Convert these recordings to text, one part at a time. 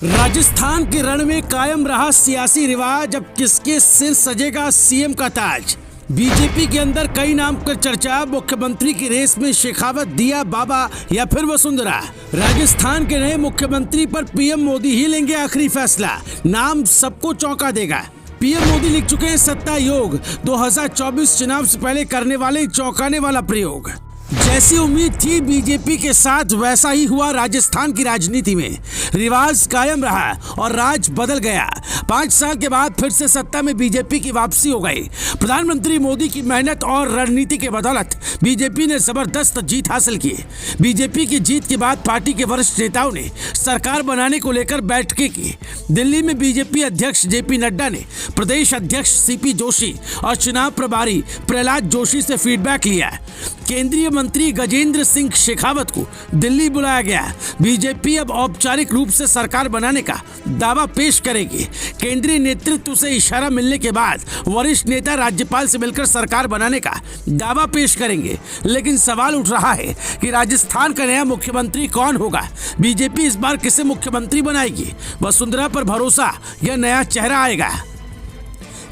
राजस्थान के रण में कायम रहा सियासी रिवाज, अब किसके सिर सजेगा सीएम का ताज। बीजेपी के अंदर कई नाम पर चर्चा, मुख्यमंत्री की रेस में शेखावत, दिया, बाबा या फिर वसुंधरा। राजस्थान के नए मुख्यमंत्री पर पीएम मोदी ही लेंगे आखिरी फैसला, नाम सबको चौंका देगा। पीएम मोदी लिख चुके हैं सत्ता योग, 2024 चुनाव से पहले करने वाले चौंकाने वाला प्रयोग। जैसी उम्मीद थी बीजेपी के साथ वैसा ही हुआ राजस्थान की राजनीति में। रिवाज कायम रहा और राज बदल गया। 5 साल के बाद फिर से सत्ता में बीजेपी की वापसी हो गई। प्रधानमंत्री मोदी की मेहनत और रणनीति के बदौलत बीजेपी ने जबरदस्त जीत हासिल की। बीजेपी की जीत के बाद पार्टी के वरिष्ठ नेताओं ने सरकार बनाने को लेकर बैठकें की। दिल्ली में बीजेपी अध्यक्ष जेपी नड्डा ने प्रदेश अध्यक्ष सीपी जोशी और चुनाव प्रभारी प्रहलाद जोशी से फीडबैक लिया। केंद्रीय मंत्री गजेंद्र सिंह शेखावत को दिल्ली बुलाया गया। बीजेपी अब औपचारिक रूप से सरकार बनाने का दावा पेश करेगी। केंद्रीय नेतृत्व से इशारा मिलने के बाद वरिष्ठ नेता राज्यपाल से मिलकर सरकार बनाने का दावा पेश करेंगे। लेकिन सवाल उठ रहा है कि राजस्थान का नया मुख्यमंत्री कौन होगा। बीजेपी इस बार किसे मुख्यमंत्री बनाएगी? वसुंधरा पर भरोसा या नया चेहरा आएगा?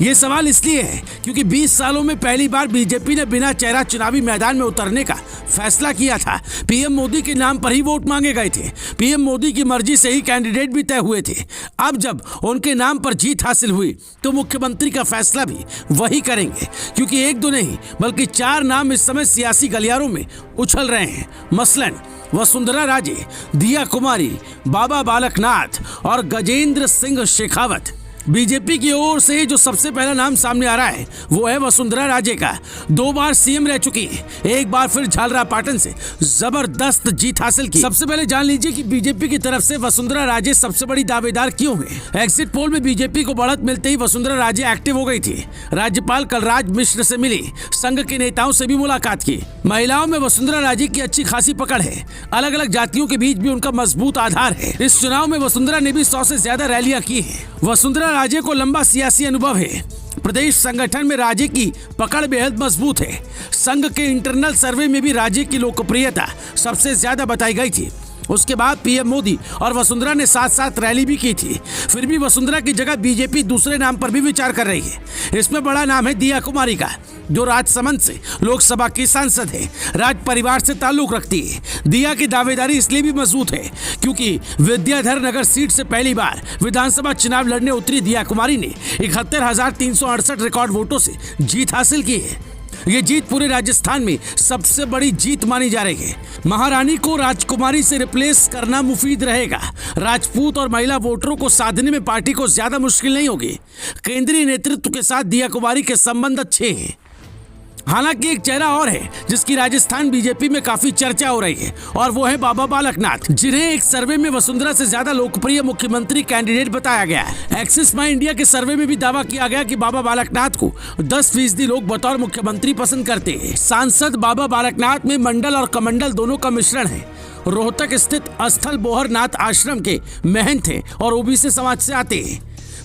ये सवाल इसलिए है क्योंकि 20 सालों में पहली बार बीजेपी ने बिना चेहरा चुनावी मैदान में उतरने का फैसला किया था। पीएम मोदी के नाम पर ही वोट मांगे गए थे। पीएम मोदी की मर्जी से ही कैंडिडेट भी तय हुए थे। अब जब उनके नाम पर जीत हासिल हुई तो मुख्यमंत्री का फैसला भी वही करेंगे, क्योंकि एक दो नहीं बल्कि 4 नाम इस समय सियासी गलियारों में उछल रहे हैं। मसलन वसुंधरा राजे, दिया कुमारी, बाबा बालकनाथ और गजेंद्र सिंह शेखावत। बीजेपी की ओर से जो सबसे पहला नाम सामने आ रहा है वो है वसुंधरा राजे का। 2 बार सीएम रह चुकी है, एक बार फिर झालरापाटन से जबरदस्त जीत हासिल की। सबसे पहले जान लीजिए कि बीजेपी की तरफ से वसुंधरा राजे सबसे बड़ी दावेदार क्यों है। एग्जिट पोल में बीजेपी को बढ़त मिलते ही वसुंधरा राजे एक्टिव हो गई थी। राज्यपाल कलराज मिश्र से मिली, संघ के नेताओं से भी मुलाकात की। महिलाओं में वसुंधरा राजे की अच्छी खासी पकड़ है। अलग अलग जातियों के बीच भी उनका मजबूत आधार है। इस चुनाव में वसुंधरा ने भी 100 से ज्यादा रैलियां की है। वसुंधरा राजे को लंबा सियासी अनुभव है। प्रदेश संगठन में राजे की पकड़ बेहद मजबूत है। संघ के इंटरनल सर्वे में भी राजे की लोकप्रियता सबसे ज्यादा बताई गई थी। उसके बाद पीएम मोदी और वसुंधरा ने साथ साथ रैली भी की थी। फिर भी वसुंधरा की जगह बीजेपी दूसरे नाम पर भी विचार कर रही है। इसमें बड़ा नाम है दिया कुमारी का, जो राजसमंद से लोकसभा की सांसद है। राज परिवार से ताल्लुक रखती है। दिया की दावेदारी इसलिए भी मजबूत है क्योंकि विद्याधर नगर सीट से पहली बार विधानसभा चुनाव लड़ने उतरी दिया कुमारी ने 71,368 रिकॉर्ड वोटों से जीत हासिल की है। ये जीत पूरे राजस्थान में सबसे बड़ी जीत मानी जा रही है। महारानी को राजकुमारी से रिप्लेस करना मुफीद रहेगा। राजपूत और महिला वोटरों को साधने में पार्टी को ज्यादा मुश्किल नहीं होगी। केंद्रीय नेतृत्व के साथ दिया कुमारी के संबंध अच्छे हैं। हालांकि एक चेहरा और है जिसकी राजस्थान बीजेपी में काफी चर्चा हो रही है, और वो है बाबा बालकनाथ, जिन्हें एक सर्वे में वसुंधरा से ज्यादा लोकप्रिय मुख्यमंत्री कैंडिडेट बताया गया। एक्सिस माई इंडिया के सर्वे में भी दावा किया गया कि बाबा बालकनाथ को 10% लोग बतौर मुख्यमंत्री पसंद करते हैं। सांसद बाबा बालकनाथ में मंडल और कमंडल दोनों का मिश्रण है। रोहतक स्थित अस्थल बोहरनाथ आश्रम के महंत हैं और ओबीसी समाज से आते हैं।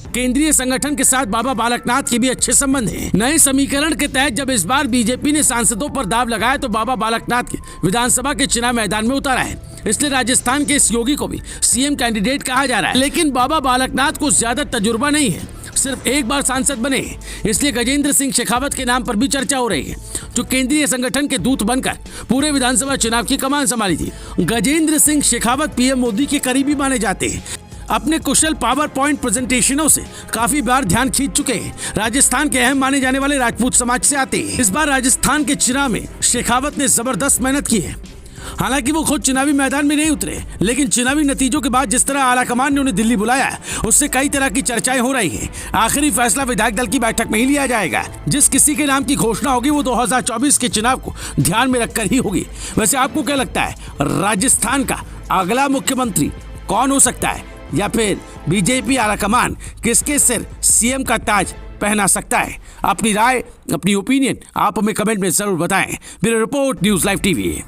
केंद्रीय संगठन के साथ बाबा बालकनाथ के भी अच्छे संबंध हैं। नए समीकरण के तहत जब इस बार बीजेपी ने सांसदों पर दाव लगाया तो बाबा बालकनाथ के विधानसभा के चुनाव मैदान में उतारा है। इसलिए राजस्थान के इस योगी को भी सीएम कैंडिडेट कहा जा रहा है। लेकिन बाबा बालकनाथ को ज्यादा तजुर्बा नहीं है, सिर्फ एक बार सांसद बने, इसलिए गजेंद्र सिंह शेखावत के नाम पर भी चर्चा हो रही है, जो केंद्रीय संगठन के दूत बनकर पूरे विधानसभा चुनाव की कमान संभाली थी। गजेंद्र सिंह शेखावत पीएम मोदी के करीबी माने जाते हैं। अपने कुशल पावर पॉइंट प्रेजेंटेशनों से काफी बार ध्यान खींच चुके हैं। राजस्थान के अहम माने जाने वाले राजपूत समाज से आते हैं। इस बार राजस्थान के चुनाव में शेखावत ने जबरदस्त मेहनत की है। हालांकि वो खुद चुनावी मैदान में नहीं उतरे, लेकिन चुनावी नतीजों के बाद जिस तरह आलाकमान ने उन्हें दिल्ली बुलाया उससे कई तरह की चर्चाएं हो रही हैं। आखिरी फैसला विधायक दल की बैठक में ही लिया जाएगा। जिस किसी के नाम की घोषणा होगी वो 2024 के चुनाव को ध्यान में रखकर ही होगी। वैसे आपको क्या लगता है, राजस्थान का अगला मुख्यमंत्री कौन हो सकता है, या फिर बीजेपी आलाकमान किसके सिर सीएम का ताज पहना सकता है? अपनी राय, अपनी ओपिनियन आप हमें कमेंट में जरूर बताएं। Bureau report, news live TV.